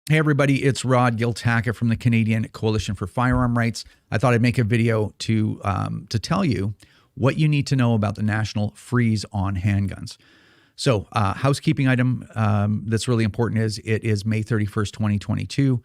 Hey everybody, it's Rod Giltackett from the Canadian Coalition for Firearm Rights. I thought I'd make a video to tell you what you need to know about the national freeze on handguns. So housekeeping item that's really important is it is May 31st, 2022.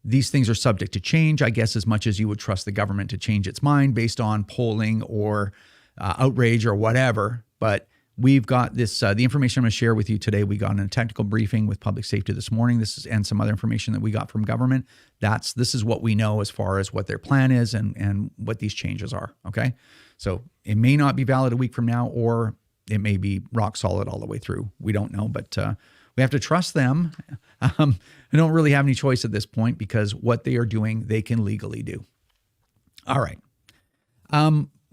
These things are subject to change, I guess, as much as you would trust the government to change its mind based on polling or outrage or whatever. But we've got this, the information I'm going to share with you today. We got in a technical briefing with public safety this morning. This is, and some other information that we got from government. This is what we know as far as what their plan is and what these changes are. Okay. So it may not be valid a week from now, or it may be rock solid all the way through. We don't know, but we have to trust them. I don't really have any choice at this point because what they are doing, they can legally do. All right.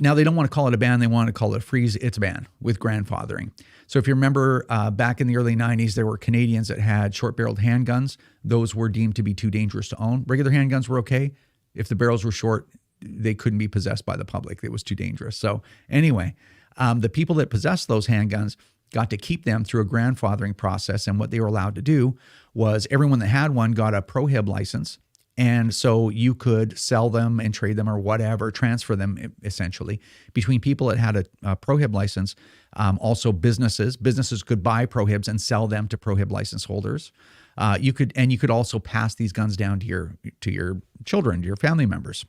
Now, they don't want to call it a ban. They want to call it a freeze. It's a ban with grandfathering. So if you remember back in the early 90s, there were Canadians that had short-barreled handguns. Those were deemed to be too dangerous to own. Regular handguns were okay. If the barrels were short, they couldn't be possessed by the public. It was too dangerous. So anyway, the people that possessed those handguns got to keep them through a grandfathering process. And what they were allowed to do was everyone that had one got a prohib license. And so you could sell them and trade them or whatever, transfer them essentially between people that had a prohib license. Also businesses could buy prohibs and sell them to prohib license holders. You could also pass these guns down to your children, to your family members.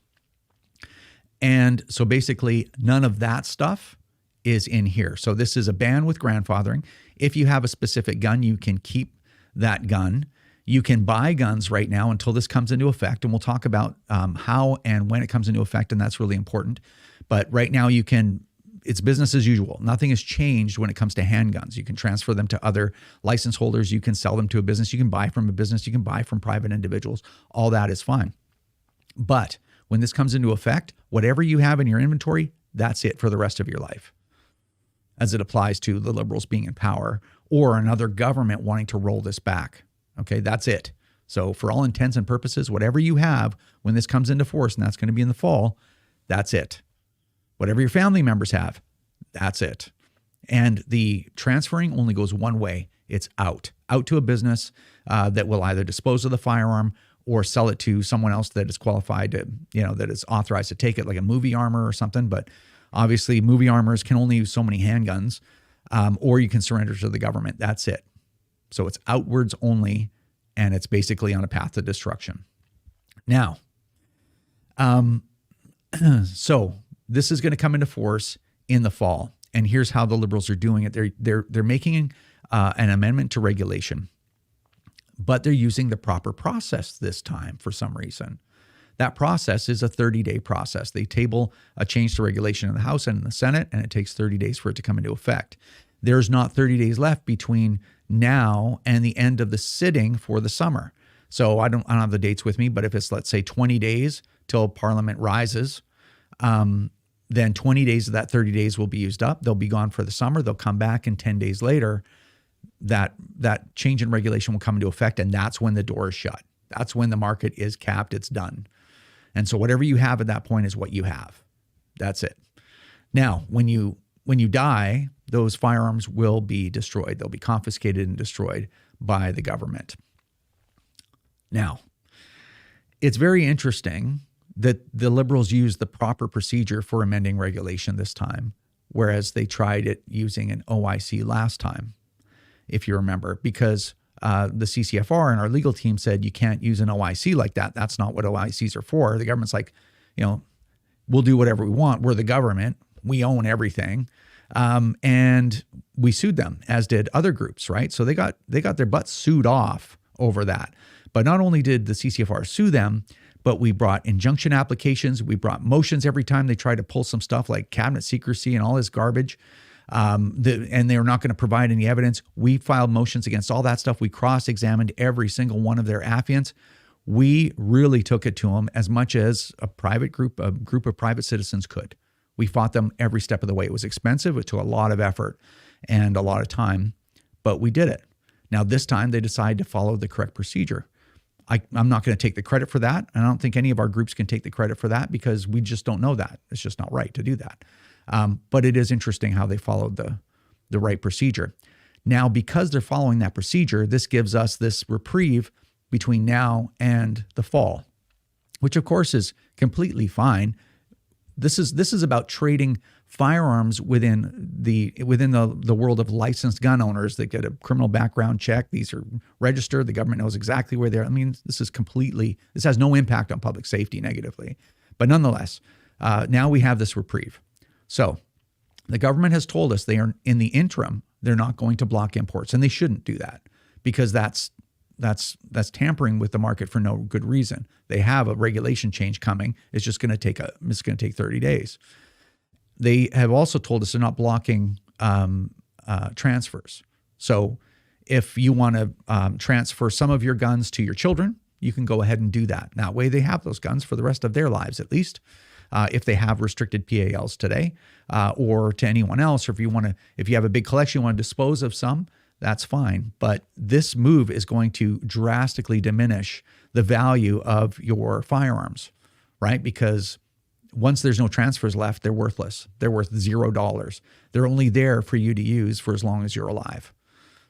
And so basically none of that stuff is in here. So this is a ban with grandfathering. If you have a specific gun, you can keep that gun. You can buy guns right now until this comes into effect, and we'll talk about how and when it comes into effect, and that's really important. But right now it's business as usual. Nothing has changed when it comes to handguns. You can transfer them to other license holders. You can sell them to a business. You can buy from a business. You can buy from private individuals. All that is fine. But when this comes into effect, whatever you have in your inventory, that's it for the rest of your life, as it applies to the Liberals being in power or another government wanting to roll this back. Okay, that's it. So for all intents and purposes, whatever you have when this comes into force, and that's going to be in the fall, that's it. Whatever your family members have, that's it. And the transferring only goes one way. It's out to a business that will either dispose of the firearm or sell it to someone else that is qualified to, that is authorized to take it, like a movie armor or something. But obviously movie armors can only use so many handguns, or you can surrender to the government. That's it. So it's outwards only, and it's basically on a path to destruction. Now, so this is going to come into force in the fall, and here's how the Liberals are doing it. They're making an amendment to regulation, but they're using the proper process this time for some reason. That process is a 30-day process. They table a change to regulation in the House and in the Senate, and it takes 30 days for it to come into effect. There's not 30 days left between now and the end of the sitting for the summer. So I don't have the dates with me, but if it's, let's say, 20 days till Parliament rises, then 20 days of that 30 days will be used up. They'll be gone for the summer. They'll come back, and 10 days later, that change in regulation will come into effect, and that's when the door is shut. That's when the market is capped. It's done. And so whatever you have at that point is what you have. That's it. Now, when you die, those firearms will be destroyed. They'll be confiscated and destroyed by the government. Now, it's very interesting that the Liberals used the proper procedure for amending regulation this time, whereas they tried it using an OIC last time, if you remember, because the CCFR and our legal team said you can't use an OIC like that. That's not what OICs are for. The government's like, we'll do whatever we want. We're the government. We own everything. And we sued them, as did other groups, right? So they got their butts sued off over that. But not only did the CCFR sue them, but we brought injunction applications. We brought motions every time they tried to pull some stuff like cabinet secrecy and all this garbage. And they were not going to provide any evidence. We filed motions against all that stuff. We cross-examined every single one of their affiants. We really took it to them as much as a group of private citizens could. We fought them every step of the way. It was expensive. It took a lot of effort and a lot of time, but we did it. Now, this time they decided to follow the correct procedure. I'm not going to take the credit for that. And I don't think any of our groups can take the credit for that because we just don't know that. It's just not right to do that. But it is interesting how they followed the right procedure. Now, because they're following that procedure, this gives us this reprieve between now and the fall, which of course is completely fine. This is about trading firearms within the world of licensed gun owners that get a criminal background check. These are registered. The government knows exactly where they're. I mean, this has no impact on public safety negatively. But nonetheless, now we have this reprieve. So the government has told us they are, in the interim, they're not going to block imports, and they shouldn't do that, because that's tampering with the market for no good reason. They have a regulation change coming. It's just going to take 30 days. They have also told us they're not blocking transfers. So if you want to transfer some of your guns to your children, you can go ahead and do that. That way they have those guns for the rest of their lives, at least, if they have restricted PALs today, or to anyone else. Or if you have a big collection, you want to dispose of some, that's fine. But this move is going to drastically diminish the value of your firearms, right? Because once there's no transfers left, they're worthless. They're worth $0. They're only there for you to use for as long as you're alive.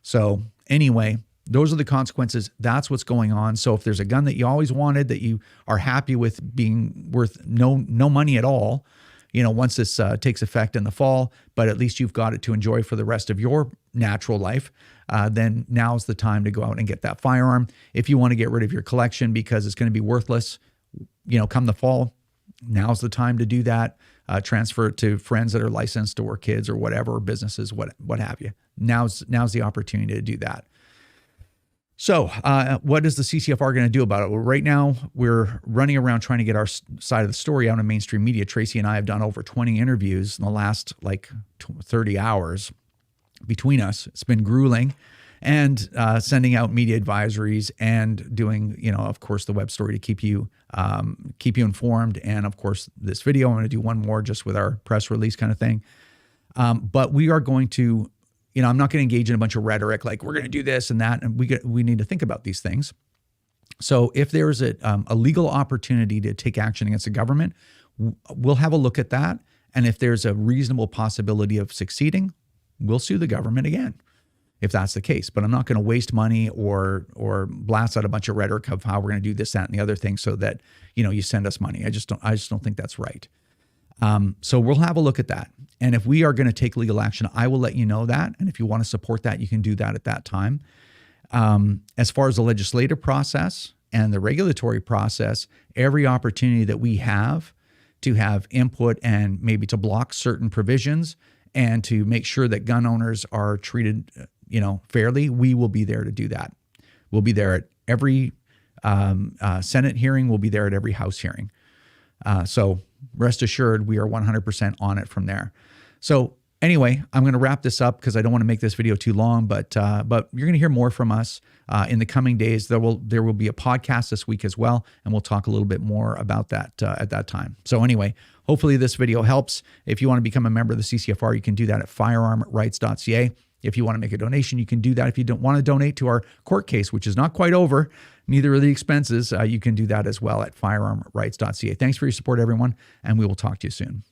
So anyway, those are the consequences. That's what's going on. So if there's a gun that you always wanted, that you are happy with being worth no money at all, once this takes effect in the fall, but at least you've got it to enjoy for the rest of your natural life, then now's the time to go out and get that firearm. If you want to get rid of your collection because it's going to be worthless, come the fall, now's the time to do that. Transfer it to friends that are licensed, or kids, or whatever, or businesses, what have you. Now's the opportunity to do that. So what is the CCFR going to do about it? Well, right now we're running around trying to get our side of the story out in mainstream media. Tracy and I have done over 20 interviews in the last 30 hours between us. It's been grueling, and sending out media advisories and doing, of course, the web story to keep you informed. And of course, this video, I'm going to do one more just with our press release kind of thing. But we are going to, I'm not going to engage in a bunch of rhetoric like we're going to do this and that, and we need to think about these things. So if there is a legal opportunity to take action against the government, we'll have a look at that. And if there's a reasonable possibility of succeeding, we'll sue the government again, if that's the case. But I'm not going to waste money or blast out a bunch of rhetoric of how we're going to do this, that, and the other thing so that, you send us money. I just don't think that's right. So we'll have a look at that. And if we are going to take legal action, I will let you know that. And if you want to support that, you can do that at that time. As far as the legislative process and the regulatory process, every opportunity that we have to have input and maybe to block certain provisions and to make sure that gun owners are treated, fairly, we will be there to do that. We'll be there at every Senate hearing. We'll be there at every House hearing. So rest assured, we are 100% on it from there. So anyway, I'm going to wrap this up because I don't want to make this video too long, but you're going to hear more from us in the coming days. There will be a podcast this week as well, and we'll talk a little bit more about that at that time. So anyway, hopefully this video helps. If you want to become a member of the CCFR, you can do that at firearmrights.ca. If you want to make a donation, you can do that. If you don't want to donate to our court case, which is not quite over, neither are the expenses, you can do that as well at firearmrights.ca. Thanks for your support, everyone, and we will talk to you soon.